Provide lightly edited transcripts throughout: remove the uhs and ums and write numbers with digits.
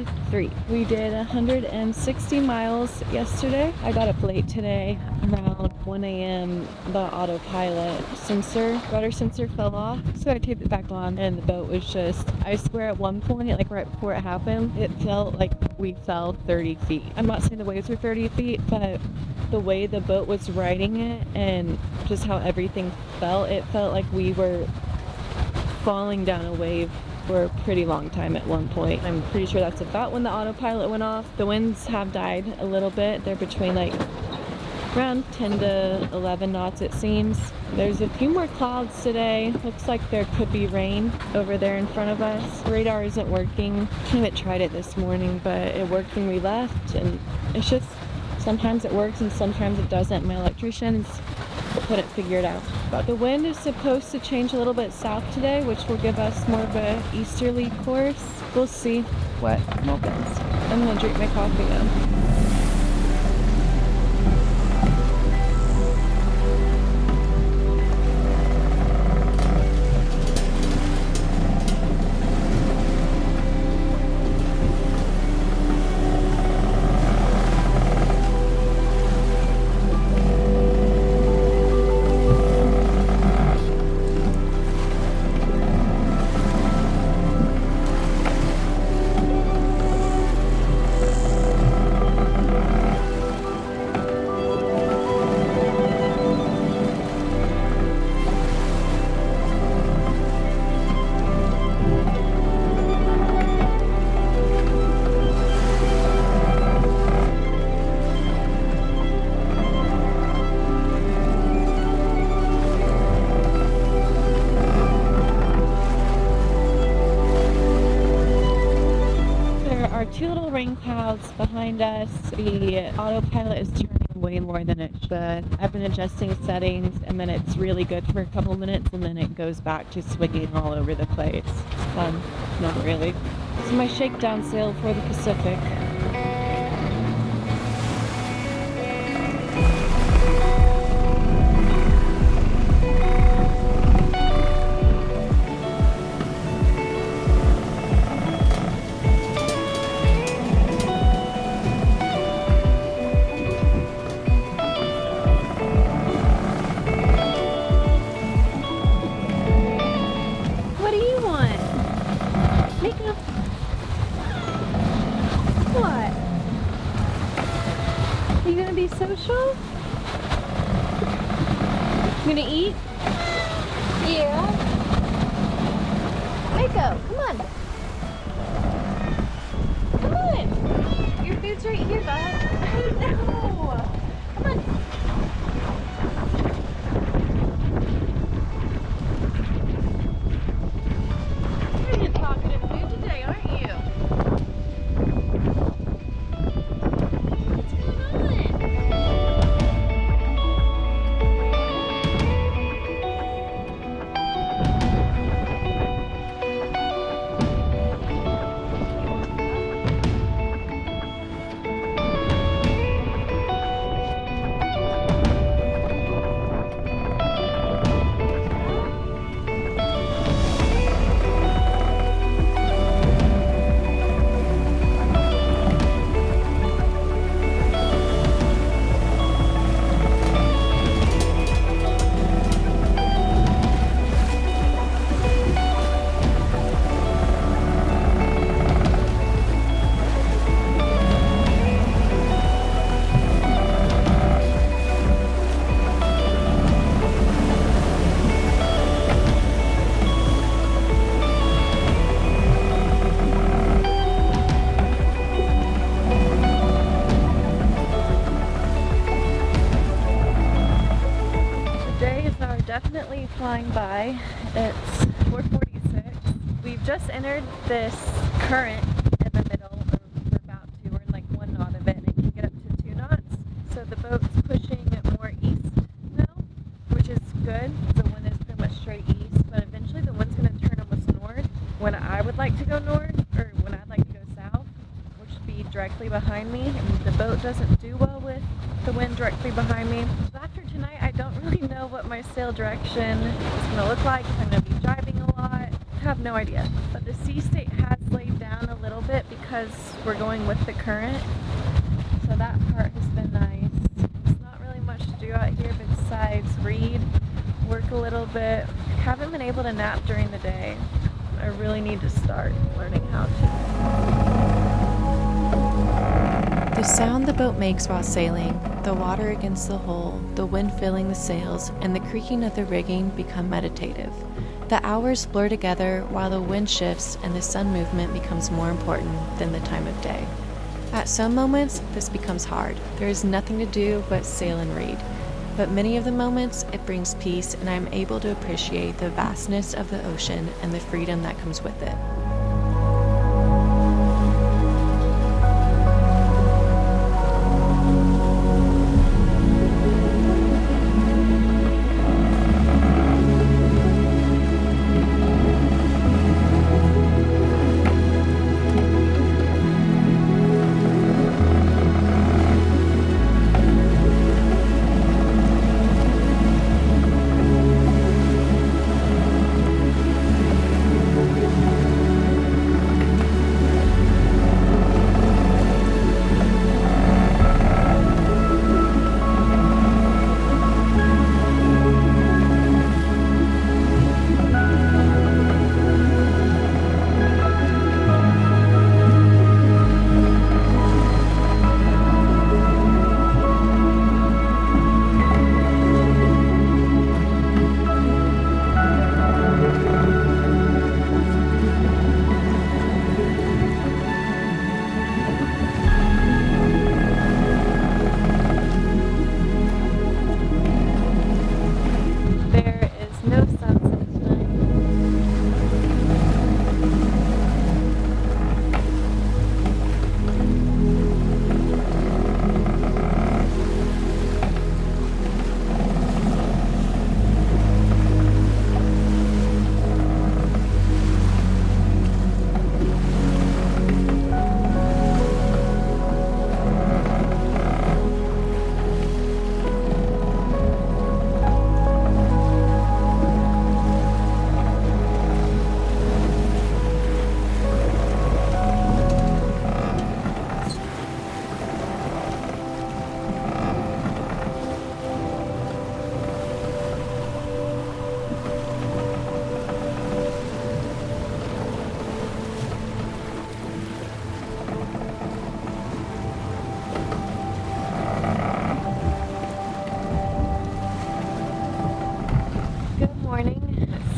33. We did 160 miles yesterday. I got up late today around 1 a.m. The autopilot rudder sensor fell off, so I taped it back on, and the boat was just, I swear at one point, like right before it happened, it felt like we fell 30 feet. I'm not saying the waves were 30 feet, but the way the boat was riding it and just how everything felt, it felt like we were falling down a wave for a pretty long time at one point. I'm pretty sure that's about when the autopilot went off. The winds have died a little bit. They're between like around 10 to 11 knots it seems. There's a few more clouds today. Looks like there could be rain over there in front of us. Radar isn't working. I haven't tried it this morning, but it worked when we left, and it's just sometimes it works and sometimes it doesn't. My electricians couldn't figure it out. But the wind is supposed to change a little bit south today, which will give us more of a easterly course. We'll see what happens. I'm gonna drink my coffee now. Two little rain clouds behind us. The autopilot is turning way more than it should. I've been adjusting settings, and then it's really good for a couple minutes, and then it goes back to swinging all over the place. Fun. Not really. This is my shakedown sail for the Pacific. What? Are you gonna be social? You gonna eat? Yeah. Mako, come on. Come on. Your food's right here, bud. I know. Come on. You're in a talkative mood today, aren't you? Definitely flying by. It's 4:46. We've just entered this current in the middle. We're about to. We're in like 1 knot of it, and it can get up to 2 knots. So the boat's pushing more east now, which is good. The wind is pretty much straight east, but eventually the wind's going to turn almost north. When I would like to go north, or when I'd like to go south, which would be directly behind me, and the boat doesn't do well with the wind directly behind me. So after tonight, I don't really know what my sail direction is going to look like, if I'm going to be driving a lot. I have no idea. But the sea state has laid down a little little bit because we're going with the current. So that part has been nice. There's not really much to do out here besides read, work a little bit. Haven't been able to nap during the day. I really need to start learning how to. The sound the boat makes while sailing, the water against the hull, the wind filling the sails, and the creaking of the rigging become meditative. The hours blur together while the wind shifts and the sun movement becomes more important than the time of day. At some moments, this becomes hard. There is nothing to do but sail and read. But many of the moments, it brings peace, and I am able to appreciate the vastness of the ocean and the freedom that comes with it.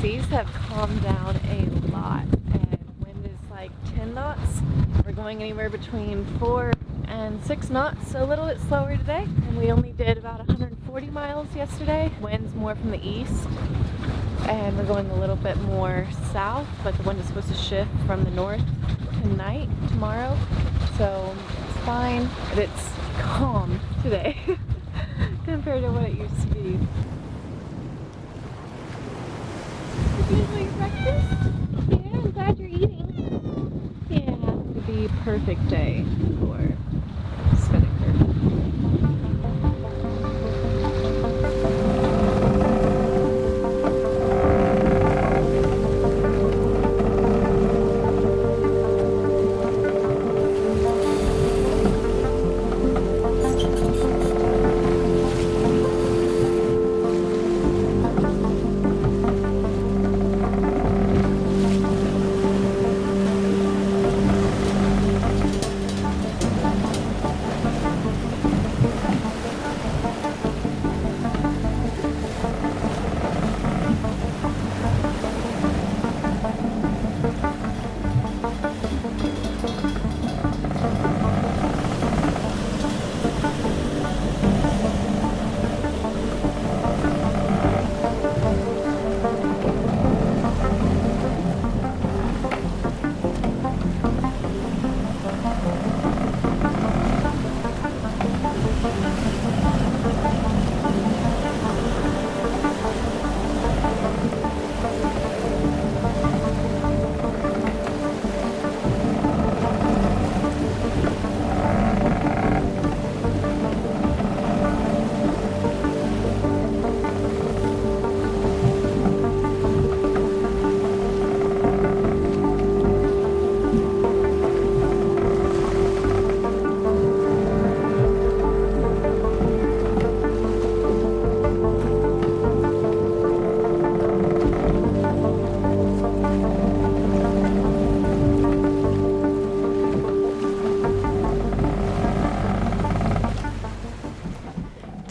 Seas have calmed down a lot, and wind is like 10 knots. We're going anywhere between 4 and 6 knots, so a little bit slower today. And we only did about 140 miles yesterday. Wind's more from the east, and we're going a little bit more south, but the wind is supposed to shift from the north tonight, tomorrow. So it's fine, but it's calm today compared to what it used to be. Breakfast? Yeah, I'm glad you're eating. Yeah, the perfect day for spinnaker.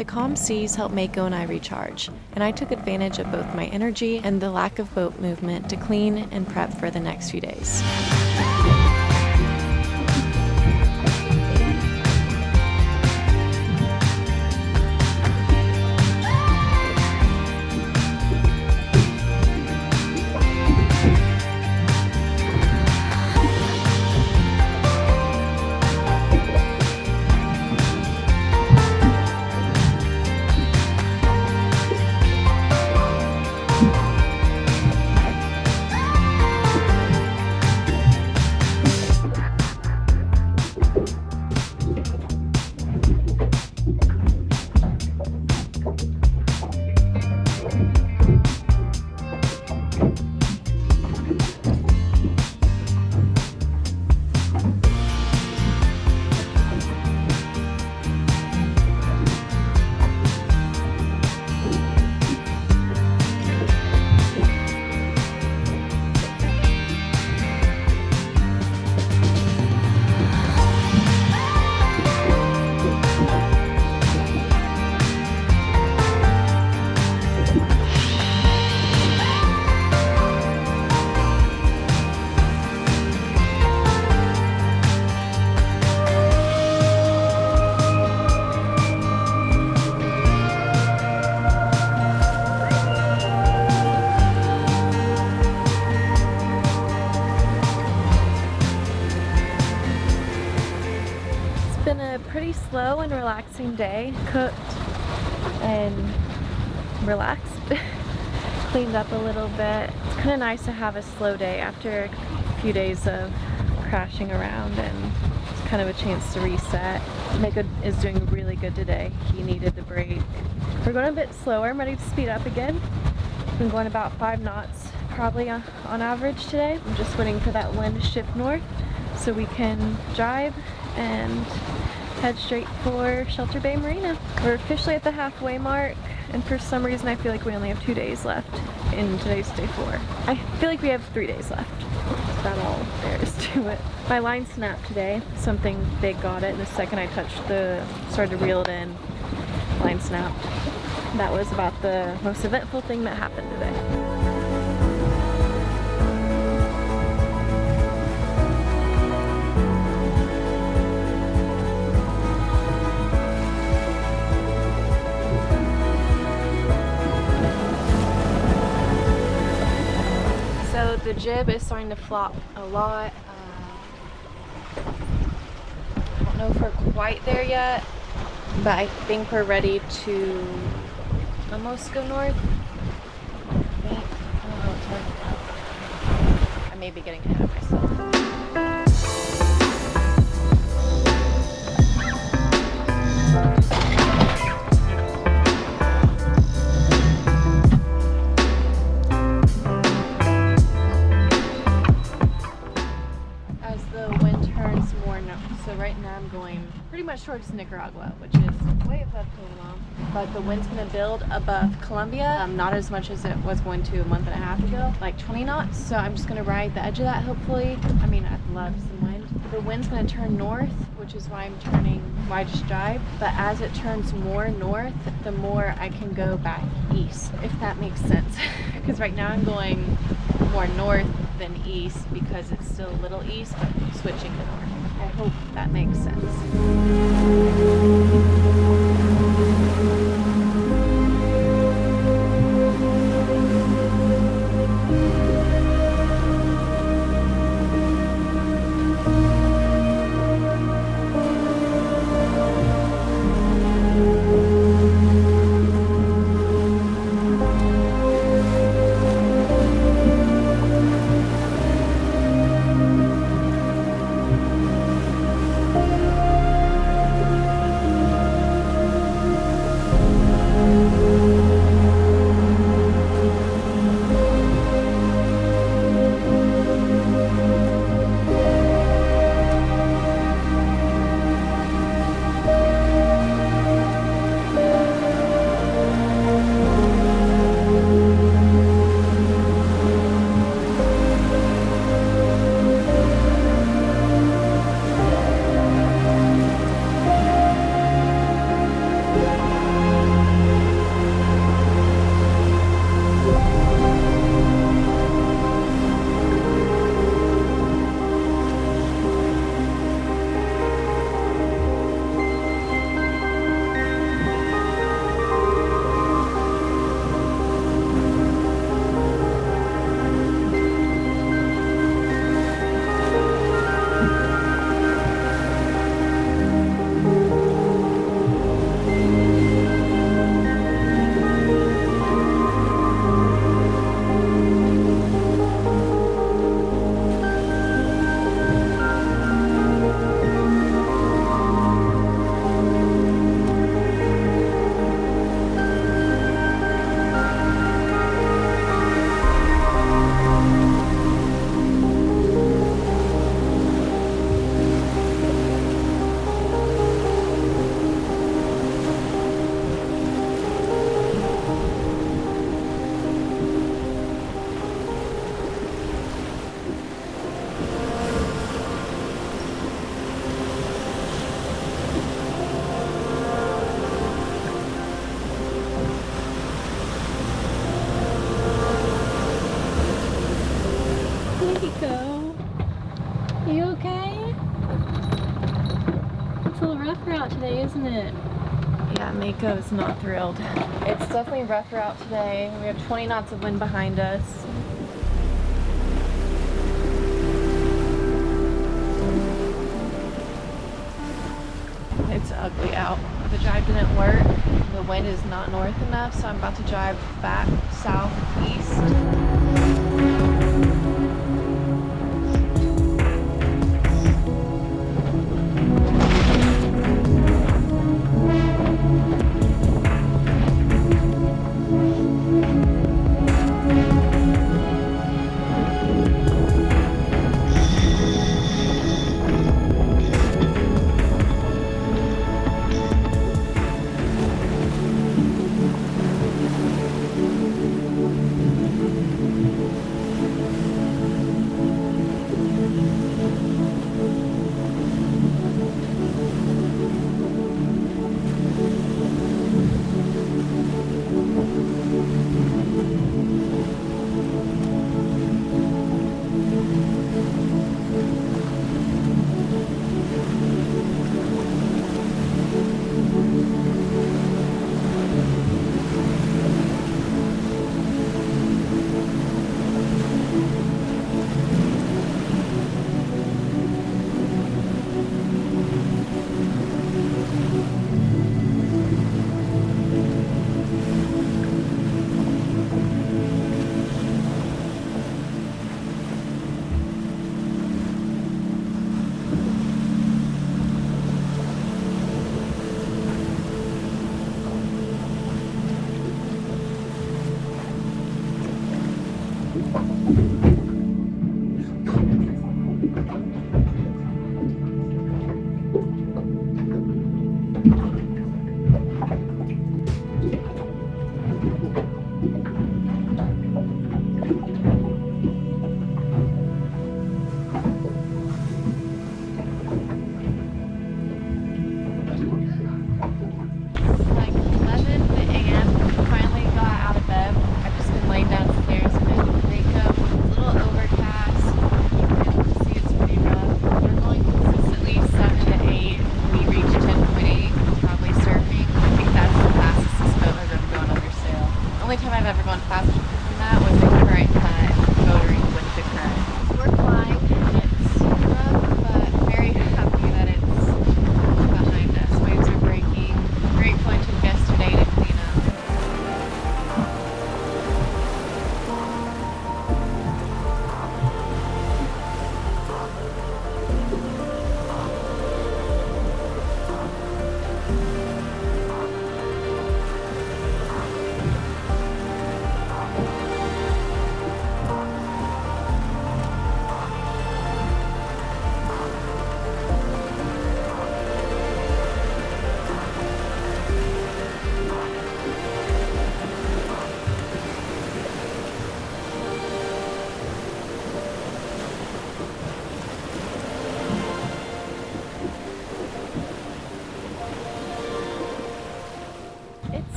The calm seas helped Mako and I recharge, and I took advantage of both my energy and the lack of boat movement to clean and prep for the next few days. Pretty slow and relaxing day. Cooked and relaxed. Cleaned up a little bit. It's kind of nice to have a slow day after a few days of crashing around, and it's kind of a chance to reset. Mako is doing really good today. He needed the break. We're going a bit slower. I'm ready to speed up again. Been going about 5 knots probably on average today. I'm just waiting for that wind to shift north so we can drive and head straight for Shelter Bay Marina. We're officially at the halfway mark, and for some reason I feel like we only have 2 days left in today's day 4. I feel like we have 3 days left. That's about all there is to it. My line snapped today. Something big got it, and the second I started to reel it in, line snapped. That was about the most eventful thing that happened today. The jib is starting to flop a lot. I don't know if we're quite there yet, but I think we're ready to almost go north. I think. I don't know what's north. I may be getting ahead of myself. So right now I'm going pretty much towards Nicaragua, which is way above Panama. But the wind's going to build above Colombia, not as much as it was going to a month and a half ago, like 20 knots. So I'm just going to ride the edge of that, hopefully. I mean, I'd love some wind. The wind's going to turn north, which is why I just drive. But as it turns more north, the more I can go back east, if that makes sense. Because right now I'm going more north than east because it's still a little east, but switching to north. I hope that makes sense. It's a little rough route today, isn't it? Yeah, Mako is not thrilled. It's definitely a rough route today. We have 20 knots of wind behind us. It's ugly out. The drive didn't work. The wind is not north enough, so I'm about to drive back southeast. Only time I've ever gone faster than that was a current motoring with the current. We're flying. It's rough, but very happy that it's behind us. Waves are breaking. Grateful I took yesterday to clean up.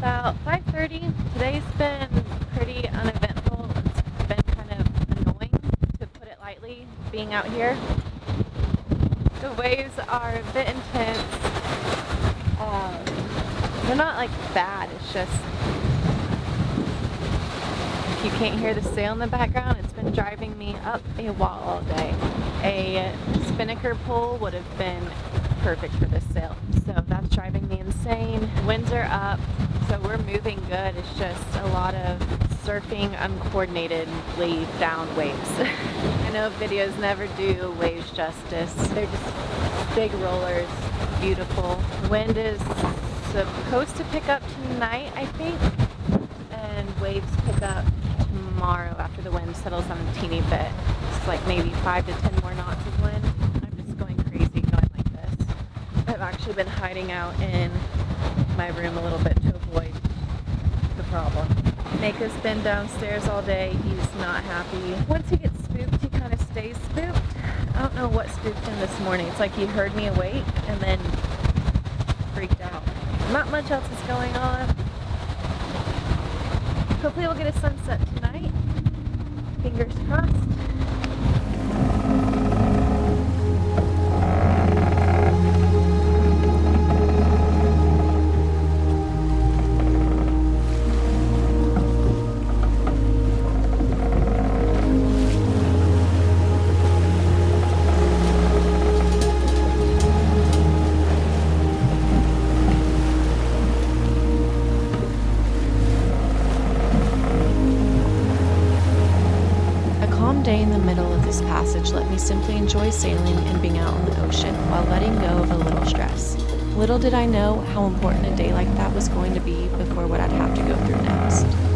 About 5:30. Today's been pretty uneventful. It's been kind of annoying, to put it lightly, being out here. The waves are a bit intense. They're not like bad, it's just if you can't hear the sail in the background, it's been driving me up a wall all day. A spinnaker pole would have been perfect for this sail, so that's driving me insane. Winds are up, so we're moving good. It's just a lot of surfing, uncoordinated, laid down waves. I know videos never do waves justice. They're just big rollers, beautiful. Wind is supposed to pick up tonight, I think, and waves pick up tomorrow after the wind settles on a teeny bit. It's like maybe 5 to 10 more knots of wind. I'm just going crazy going like this. I've actually been hiding out in my room a little bit to avoid the problem. Mako's been downstairs all day. He's not happy. Once he gets spooked, he kind of stays spooked. I don't know what spooked him this morning. It's like he heard me awake and then freaked out. Not much else is going on. Hopefully we'll get a sunset tonight. Fingers crossed. which let me simply enjoy sailing and being out on the ocean while letting go of a little stress. Little did I know how important a day like that was going to be before what I'd have to go through next.